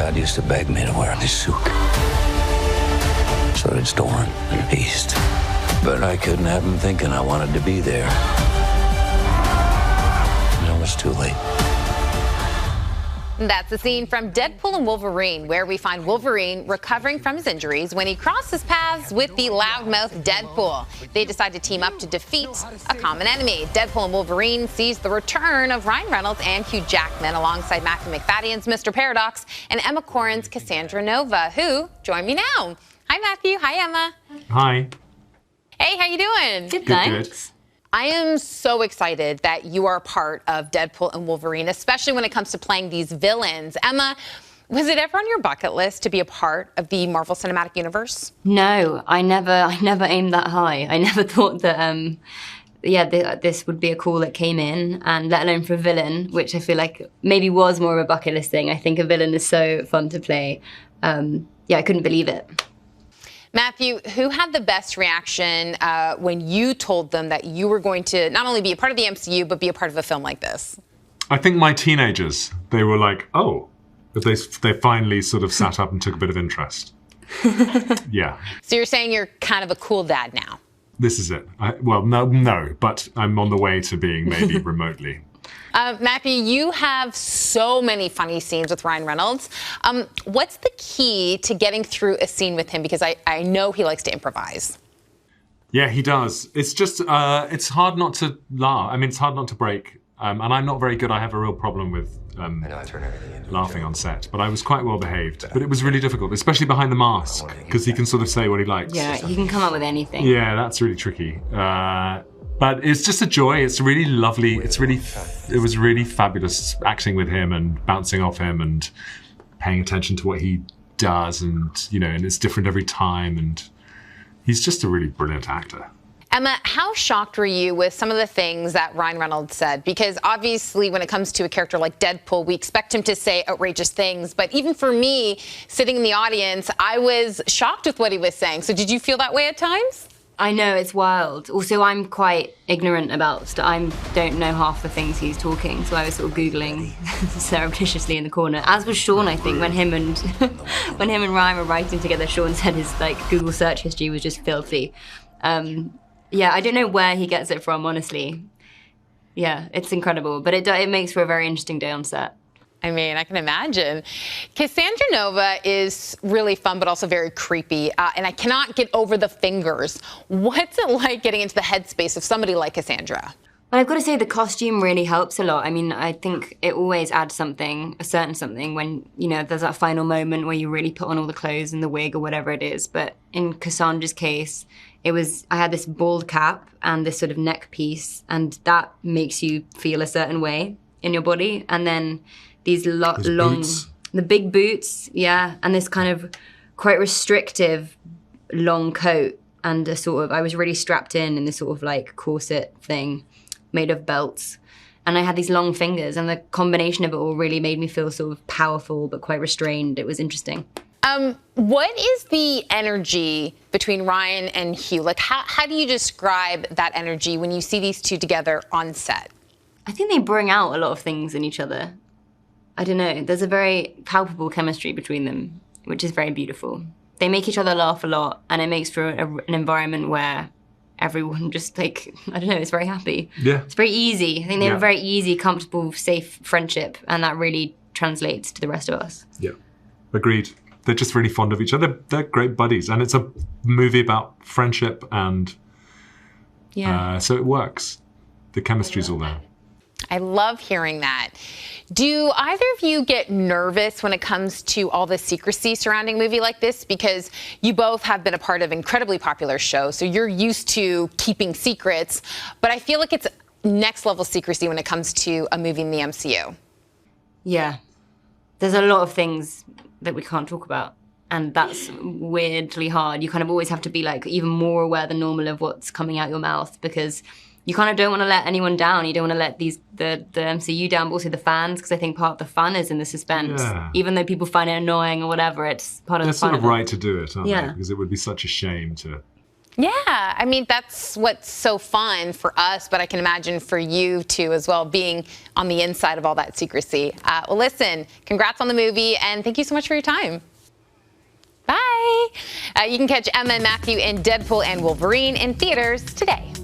dad used to beg me to wear this suit. So did Storm and Beast. But I couldn't have him thinking I wanted to be there. And it was too late. That's a scene from Deadpool and Wolverine, where we find Wolverine recovering from his injuries when he crosses paths with the loudmouth Deadpool. They decide to team up to defeat a common enemy. Deadpool and Wolverine sees the return of Ryan Reynolds and Hugh Jackman alongside Matthew Macfadyen's Mr. Paradox and Emma Corrin's Cassandra Nova, who join me now. Hi, Matthew. Hi, Emma. Hi. Hey, how you doing? Good, thanks. I am so excited that you are a part of Deadpool and Wolverine, especially when it comes to playing these villains. Emma, was it ever on your bucket list to be a part of the Marvel Cinematic Universe? No, I never aimed that high. I never thought that, this would be a call that came in, and let alone for a villain, which I feel like maybe was more of a bucket list thing. I think a villain is so fun to play. I couldn't believe it. Matthew, who had the best reaction when you told them that you were going to not only be a part of the MCU, but be a part of a film like this? I think my teenagers, they were like, oh, but they finally sort of sat up and took a bit of interest. Yeah. So you're saying you're kind of a cool dad now? This is it. No, but I'm on the way to being maybe remotely. Matthew, you have so many funny scenes with Ryan Reynolds. What's the key to getting through a scene with him? Because I know he likes to improvise. Yeah, he does. It's just, it's hard not to laugh. I mean, it's hard not to break. And I'm not very good. I have a real problem with laughing on set. But I was quite well behaved. But it was really difficult, especially behind the mask, because he can sort of say what he likes. Yeah, he can come up with anything. Yeah, that's really tricky. But it's just a joy. It's really lovely. It was really fabulous acting with him and bouncing off him and paying attention to what he does, and and it's different every time, and he's just a really brilliant actor. Emma, how shocked were you with some of the things that Ryan Reynolds said? Because obviously when it comes to a character like Deadpool, we expect him to say outrageous things. But even for me, sitting in the audience, I was shocked with what he was saying. So did you feel that way at times? I know, it's wild. Also, I'm quite ignorant about stuff. I don't know half the things he's talking, so I was sort of Googling surreptitiously in the corner. As was Sean, I think, when him and Ryan were writing together, Sean said his Google search history was just filthy. I don't know where he gets it from, honestly. Yeah, it's incredible, but it makes for a very interesting day on set. I mean, I can imagine. Cassandra Nova is really fun, but also very creepy. And I cannot get over the fingers. What's it like getting into the headspace of somebody like Cassandra? Well, I've got to say the costume really helps a lot. I mean, I think it always adds something, a certain something, when, there's that final moment where you really put on all the clothes and the wig or whatever it is. But in Cassandra's case, I had this bald cap and this sort of neck piece, and that makes you feel a certain way in your body. And then these long, boots. The big boots, yeah, and this kind of quite restrictive long coat, and I was really strapped in this sort of corset thing made of belts. And I had these long fingers, and the combination of it all really made me feel sort of powerful but quite restrained. It was interesting. What is the energy between Ryan and Hugh? How do you describe that energy when you see these two together on set? I think they bring out a lot of things in each other. I don't know, there's a very palpable chemistry between them, which is very beautiful. They make each other laugh a lot, and it makes for an environment where everyone just is very happy. Yeah. It's very easy. I think they have a very easy, comfortable, safe friendship, and that really translates to the rest of us. Yeah, agreed. They're just really fond of each other. They're great buddies, and it's a movie about friendship, and so it works. The chemistry's all there. I love hearing that. Do either of you get nervous when it comes to all the secrecy surrounding a movie like this? Because you both have been a part of incredibly popular shows, so you're used to keeping secrets, but I feel like it's next level secrecy when it comes to a movie in the MCU. Yeah. There's a lot of things that we can't talk about, and that's weirdly hard. You kind of always have to be even more aware than normal of what's coming out your mouth, because you kind of don't want to let anyone down. You don't want to let the MCU down, but also the fans, because I think part of the fun is in the suspense. Yeah. Even though people find it annoying or whatever, it's part of the fun. They're sort of right to do it, aren't they? Because it would be such a shame to Yeah, I mean, that's what's so fun for us, but I can imagine for you too as well, being on the inside of all that secrecy. Well, listen, congrats on the movie, and thank you so much for your time. Bye. You can catch Emma and Matthew in Deadpool and Wolverine in theaters today.